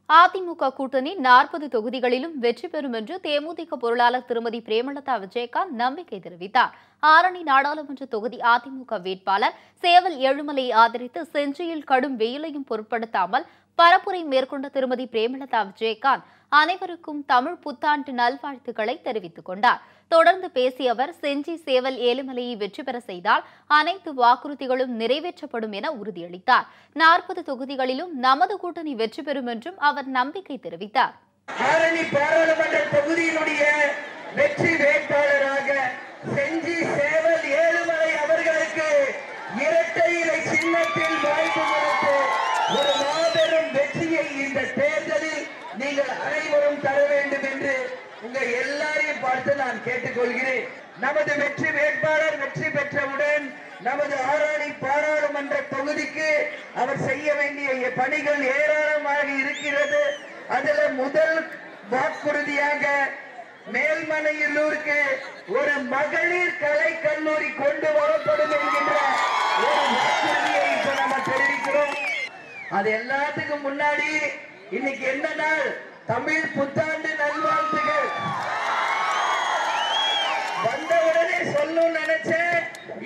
அதிமுக கூட்டணி 40 தொகுதிகளிலும் வெற்றி பெறும் என்று தேமுதிக பொருளாளர் திருமதி பிரேமலதா விஜயகாந்த் நம்பிக்கை தெரிவித்தார். ஆரணி நாடாளுமன்ற தொகுதி அதிமுக வேட்பாளர் சேவல் ஏழுமலையை ஆதரித்து செஞ்சியில் கடும் வெயிலையும் பொருட்படுத்தாமல் பரப்புரை மேற்கொண்ட திருமதி பிரேமலதா விஜயகாந்த் அனைவருக்கும் தமிழ் புத்தாண்டு நல்வாழ்த்துக்களை தெரிவித்துக் கொண்டார். தொடர்ந்து பேசிய அவர், செஞ்சி சேவல் ஏழுமலையை வெற்றி பெற செய்தால் அனைத்து வாக்குறுதிகளும் நிறைவேற்றப்படும் என உறுதியளித்தார். 40 தொகுதிகளிலும் நமது கூட்டணி வெற்றி பெறும் என்றும் அவர் நம்பிக்கை தெரிவித்தார். ஆரணி பாராளுமன்ற தொகுதியினுடைய வெற்றி வேட்பாளராக செஞ்சி சேவல் ஏழுமலை அவர்களுக்கு இரட்டை இலை சின்னத்தில் வாய்ப்பு கொடுத்து ஒரு மாபெரும் வெற்றியை இந்த தேர்தலில் நீங்கள் அனைவரும் தர வேண்டும் என்று உங்க எல்லாரையும் பார்த்து நான் கேட்டுக்கொள்கிறேன். நமது வெற்றி வேட்பாளர் வெற்றி பெற்றவுடன் நமது ஆரணி பாராளுமன்ற தொகுதிக்கு அவர் செய்ய வேண்டிய பணிகள் ஏராளமாக இருக்கிறது. அதுல முதல் வாக்குறுதியாக மேல்மனையிலூருக்கு ஒரு மகளிர் கலை கல்லூரி கொண்டு வரப்படும் என்கின்ற ஒரு வாக்குறுதியை இப்ப நம்ம தெரிவிக்கிறோம். அது எல்லாத்துக்கும் முன்னாடி இன்னைக்கு என்ன நாள்? தமிழ் புத்தாண்டு நல்வாழ்த்துகள். வந்தவுடனே சொல்லணும்னு நினைச்சேன்,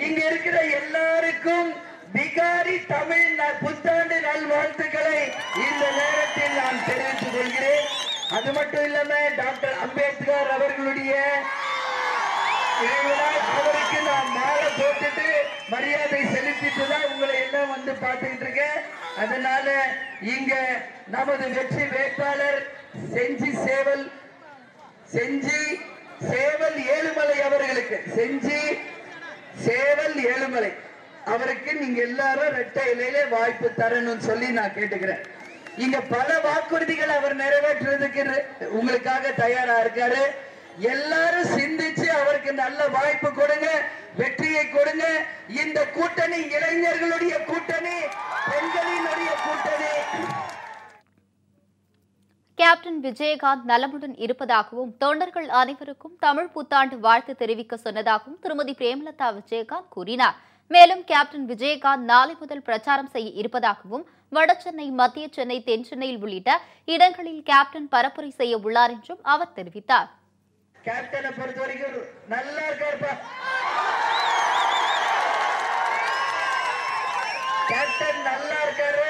இங்க இருக்கிற எல்லாருக்கும் பிகாரி தமிழ் புத்தாண்டு நல்வாழ்த்துக்களை இந்த நேரத்தில் நான் தெரிவித்துக் கொள்கிறேன். அது மட்டும் இல்லாம டாக்டர் அம்பேத்கர் அவர்களுடைய அவருக்கு நான் மாலை போட்டுட்டு மரியாதை செலுத்திட்டு தான் உங்களை எல்லாம் வந்து பார்த்துட்டு இருக்கேன். அதனால இங்க நமது வெற்றி வேட்பாளர் செஞ்சி சேவல் ஏழுமலை அவர்களுக்கு அவருக்கு நீங்க எல்லாரும் இரட்டை இலையில வாய்ப்பு தரணும்னு சொல்லி நான் கேட்டுக்கிறேன். இங்க பல வாக்குறுதிகள் அவர் நிறைவேற்றுறதுக்கு உங்களுக்காக தயாரா இருக்காரு. எல்லாரும் சிந்திச்சு அவருக்கு நல்ல வாய்ப்பு கொடுங்க, வெற்றியை கொடுங்க. இந்த கூட்டணி இளைஞர்களுடைய கூட்டணி, பெண்களினுடைய கூட்டணி. கேப்டன் விஜயகாந்த் நலமுடன் இருப்பதாகவும் தொண்டர்கள் அனைவருக்கும் தமிழ் புத்தாண்டு வாழ்த்து தெரிவிக்க சொன்னதாகவும் திருமதி பிரேமலதா விஜயகாந்த் கூறினார். மேலும் கேப்டன் விஜயகாந்த் நாளை முதல் பிரச்சாரம் செய்ய இருப்பதாகவும் வடசென்னை, மத்திய சென்னை, தென் சென்னையில் உள்ளிட்ட இடங்களில் கேப்டன் பரப்புரை செய்ய உள்ளார் என்றும் அவர் தெரிவித்தார். கேப்டனை பொறுத்த வரைக்கும் நல்லா இருக்காருப்பா. கேப்டன் நல்லா இருக்காரு.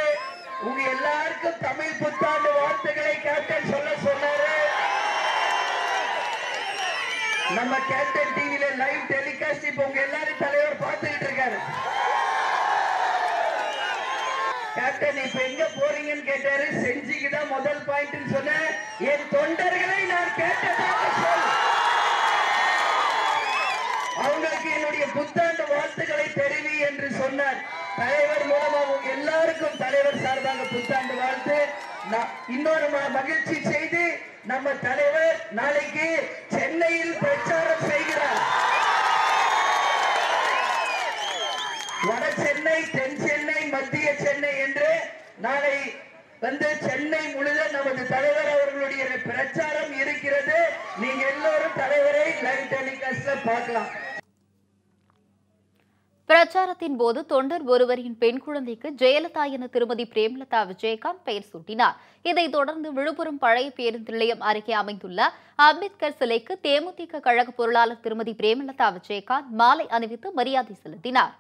உங்க எல்லாருக்கும் தமிழ் புத்தாண்டு வாழ்த்துக்களை கேப்டன் சொல்ல சொன்னாரு. நம்ம கேப்டன் டிவில லைவ் டெலிகாஸ்ட் இப்ப உங்க எல்லாரும் தலைவர் பார்த்துக்கிட்டு இருக்காரு. கேப்டன் இப்ப எங்க போறீங்கன்னு கேட்டாரு. செஞ்சிக்கு தான் முதல் பாயிண்ட் சொன்ன. என் தொண்டர்களை நான் கேட்டதாக சொல், அவங்களுக்கு என்னுடைய புத்தாண்டு வாழ்த்துக்களை தெரிவி என்று சொன்னார். தலைவர் மூலமாக எல்லாருக்கும் தலைவர் சார்பாக புத்தாண்டு வாழ்த்து. இன்னொரு மகிழ்ச்சி செய்தி, நம்ம தலைவர் நாளைக்கு சென்னையில் பிரச்சாரம் செய்கிறார். வட சென்னை, தென் சென்னை, மத்திய சென்னை என்று நாளை சென்னை முழுவதும் நமது தலைவர் அவர்களுடைய பிரச்சாரம் இருக்கிறது. நீங்க எல்லோரும் தலைவரை லைவ் டெலிகாஸ்ட்ல பார்க்கலாம். பிரச்சாரத்தின் போது தொண்டர் ஒருவரின் பெண் குழந்தைக்கு ஜெயலலிதா என திருமதி பிரேமலதா விஜயகாந்த் பெயர் சூட்டினார். இதைத் தொடர்ந்து விழுப்புரம் பழைய பேருந்து நிலையம் அருகே அமைந்துள்ள அம்பேத்கர் சிலைக்கு தேமுதிக கழக பொருளாளர் திருமதி பிரேமலதா விஜயகாந்த் மாலை அணிவித்து மரியாதை செலுத்தினார்.